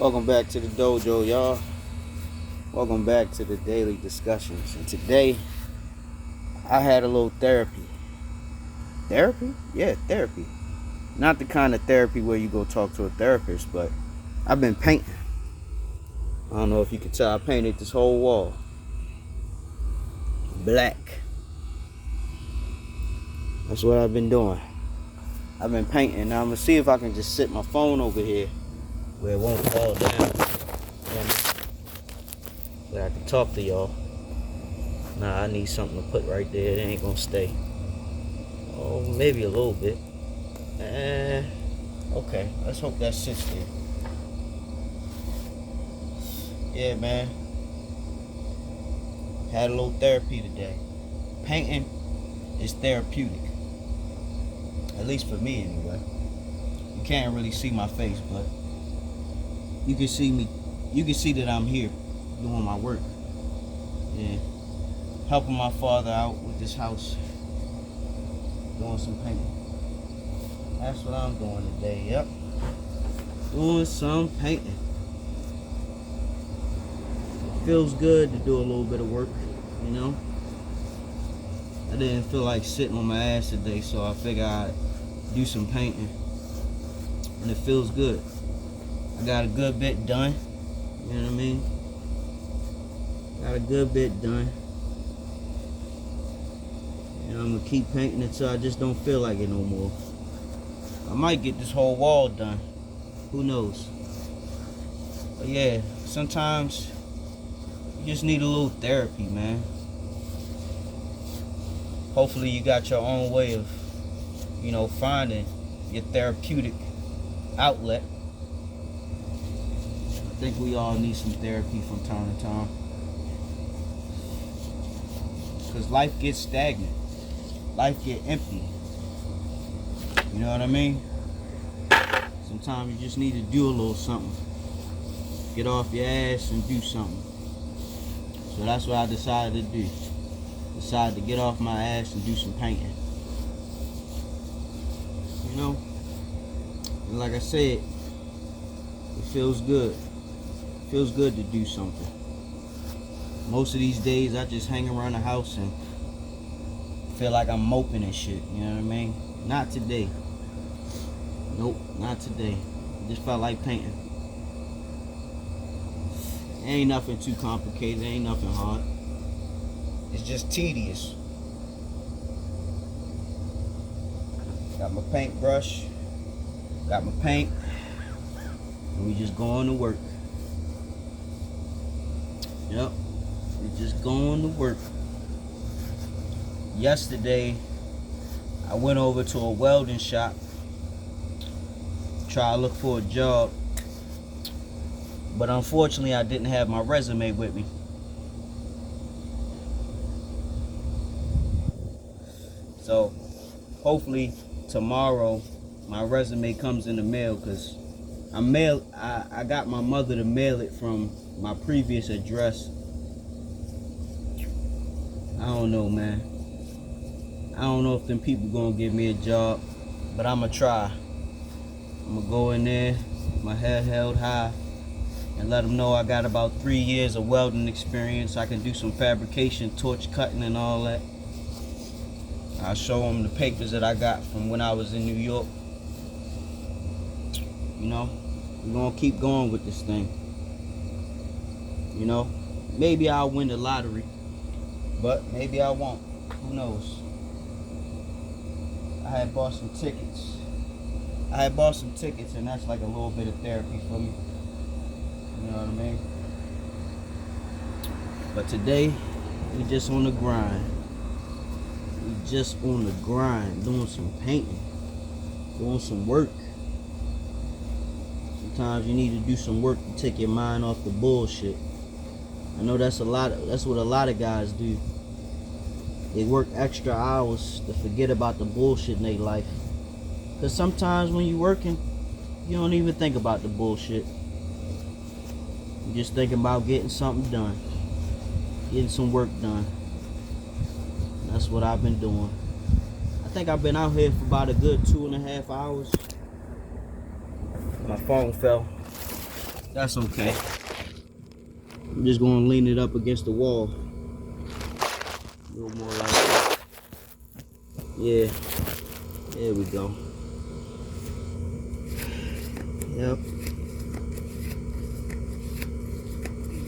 Welcome back to the dojo, y'all. Welcome back to the daily discussions. And today, I had a little therapy. Therapy? Yeah, therapy. Not the kind of therapy where you go talk to a therapist, but I've been painting. I don't know if you can tell, I painted this whole wall black. That's what I've been doing. I've been painting. Now I'm going to see if I can just sit my phone over here where it won't fall down. But I can talk to y'all. Nah, I need something to put right there. It ain't gonna stay. Oh, maybe a little bit. Okay, let's hope that sits there. Yeah, man. Had a little therapy today. Painting is therapeutic. At least for me, anyway. You can't really see my face, but you can see me. You can see that I'm here doing my work. Yeah. Helping my father out with this house. Doing some painting. That's what I'm doing today, yep. Doing some painting. It feels good to do a little bit of work, you know. I didn't feel like sitting on my ass today, so I figured I'd do some painting. And it feels good. I got a good bit done. You know what I mean? Got a good bit done. And I'm gonna keep painting it till I just don't feel like it no more. I might get this whole wall done. Who knows? But yeah, sometimes you just need a little therapy, man. Hopefully you got your own way of, finding your therapeutic outlet. I think we all need some therapy from time to time. Because life gets stagnant. Life get empty. You know what I mean? Sometimes you just need to do a little something. Get off your ass and do something. So that's what I decided to do. Decided to get off my ass and do some painting. You know? And like I said, it feels good. It feels good to do something. Most of these days I just hang around the house and feel like I'm moping and shit, you know what I mean? Not today. Nope, not today. I just felt like painting. Ain't nothing too complicated, ain't nothing hard. It's just tedious. Got my paintbrush, got my paint, and we just going to work. Yep, we just going to work. Yesterday, I went over to a welding shop, try to look for a job, but unfortunately I didn't have my resume with me. So hopefully tomorrow my resume comes in the mail, because I got my mother to mail it from my previous address. I don't know, man. I don't know if them people gonna give me a job, but I'ma try. I'ma go in there, my head held high, and let them know I got about 3 years of welding experience. I can do some fabrication, torch cutting and all that. I'll show them the papers that I got from when I was in New York. You know, we're gonna keep going with this thing. You know, maybe I'll win the lottery, but maybe I won't. Who knows? I had bought some tickets. And that's like a little bit of therapy for me. You know what I mean? But today, we just on the grind. We just on the grind, doing some painting, doing some work. Sometimes you need to do some work to take your mind off the bullshit. I know that's what a lot of guys do. They work extra hours to forget about the bullshit in their life. Because sometimes when you're working, you don't even think about the bullshit. You just think about getting something done. Getting some work done. That's what I've been doing. I think I've been out here for about a good 2.5 hours. My phone fell. That's okay. I'm just gonna lean it up against the wall. A little more like that. Yeah. There we go. Yep.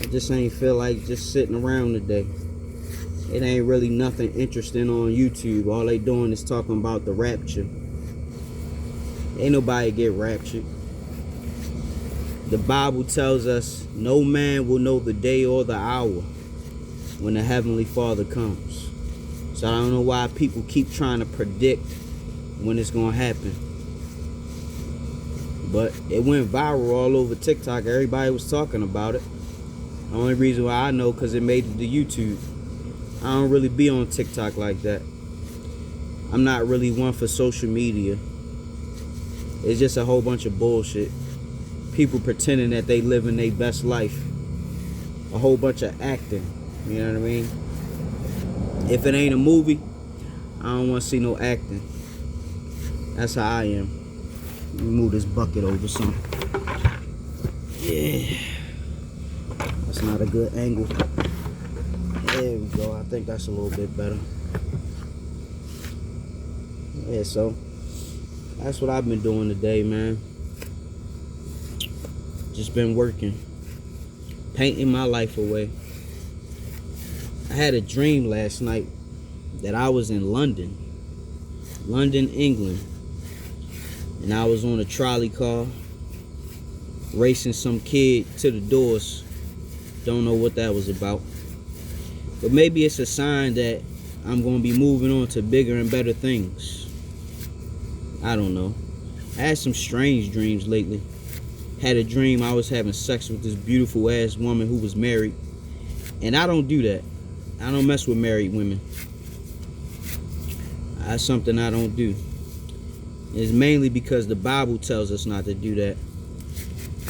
I just ain't feel like just sitting around today. It ain't really nothing interesting on YouTube. All they doing is talking about the rapture. Ain't nobody get raptured. The Bible tells us no man will know the day or the hour when the Heavenly Father comes. So I don't know why people keep trying to predict when it's gonna happen. But it went viral all over TikTok. Everybody was talking about it. The only reason why I know because it made it to YouTube. I don't really be on TikTok like that. I'm not really one for social media. It's just a whole bunch of bullshit. People pretending that they living their best life. A whole bunch of acting. You know what I mean? If it ain't a movie, I don't want to see no acting. That's how I am. Let me move this bucket over some. Yeah. That's not a good angle. There we go. I think that's a little bit better. Yeah, so that's what I've been doing today, man. Just been working. Painting my life away. I had a dream last night that I was in London, England. And I was on a trolley car racing some kid to the doors. Don't know what that was about. But maybe it's a sign that I'm going to be moving on to bigger and better things. I don't know. I had some strange dreams lately. Had a dream I was having sex with this beautiful ass woman who was married. And I don't do that. I don't mess with married women. That's something I don't do. It's mainly because the Bible tells us not to do that.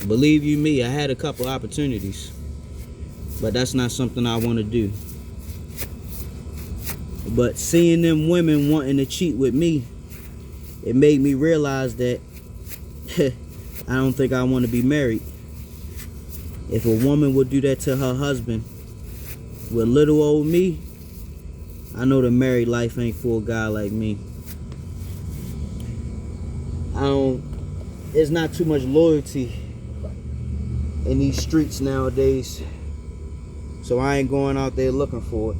Believe you me, I had a couple opportunities, but that's not something I want to do. But seeing them women wanting to cheat with me, it made me realize that I don't think I want to be married. If a woman would do that to her husband with little old me, I know the married life ain't for a guy like me. There's not too much loyalty in these streets nowadays, so I ain't going out there looking for it.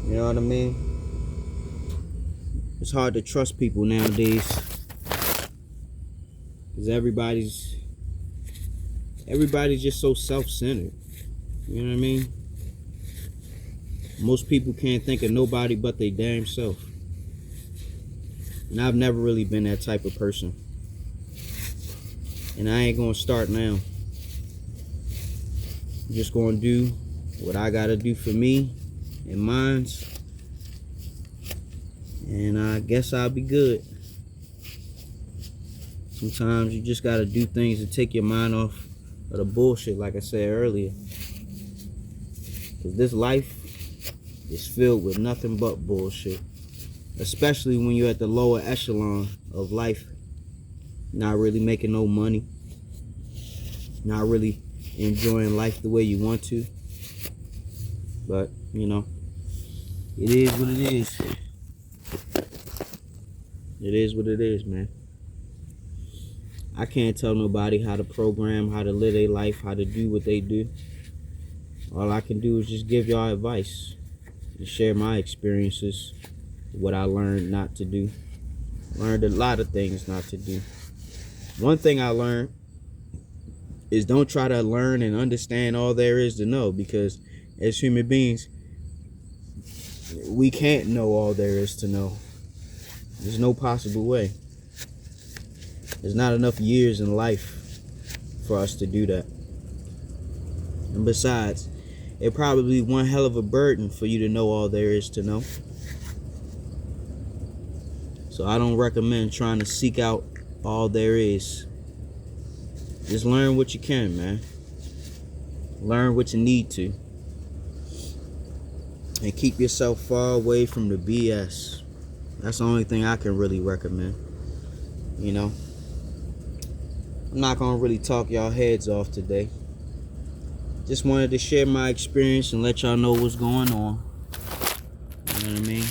You know what I mean? It's hard to trust people nowadays because everybody's just so self-centered. You know what I mean? Most people can't think of nobody but their damn self. And I've never really been that type of person. And I ain't gonna start now. I'm just gonna do what I gotta do for me and mines. And I guess I'll be good. Sometimes you just gotta do things to take your mind off of the bullshit, like I said earlier. Because this life is filled with nothing but bullshit. Especially when you're at the lower echelon of life. Not really making no money. Not really enjoying life the way you want to. But, you know, it is what it is. It is what it is, man. I can't tell nobody how to program, how to live their life, how to do what they do. All I can do is just give y'all advice and share my experiences, what I learned not to do. Learned a lot of things not to do. One thing I learned is don't try to learn and understand all there is to know, because as human beings, we can't know all there is to know. There's no possible way. There's not enough years in life for us to do that. And besides, it probably one hell of a burden for you to know all there is to know. So I don't recommend trying to seek out all there is. Just learn what you can, man. Learn what you need to. And keep yourself far away from the BS. That's the only thing I can really recommend. You know? I'm not gonna really talk y'all heads off today. Just wanted to share my experience and let y'all know what's going on. You know what I mean?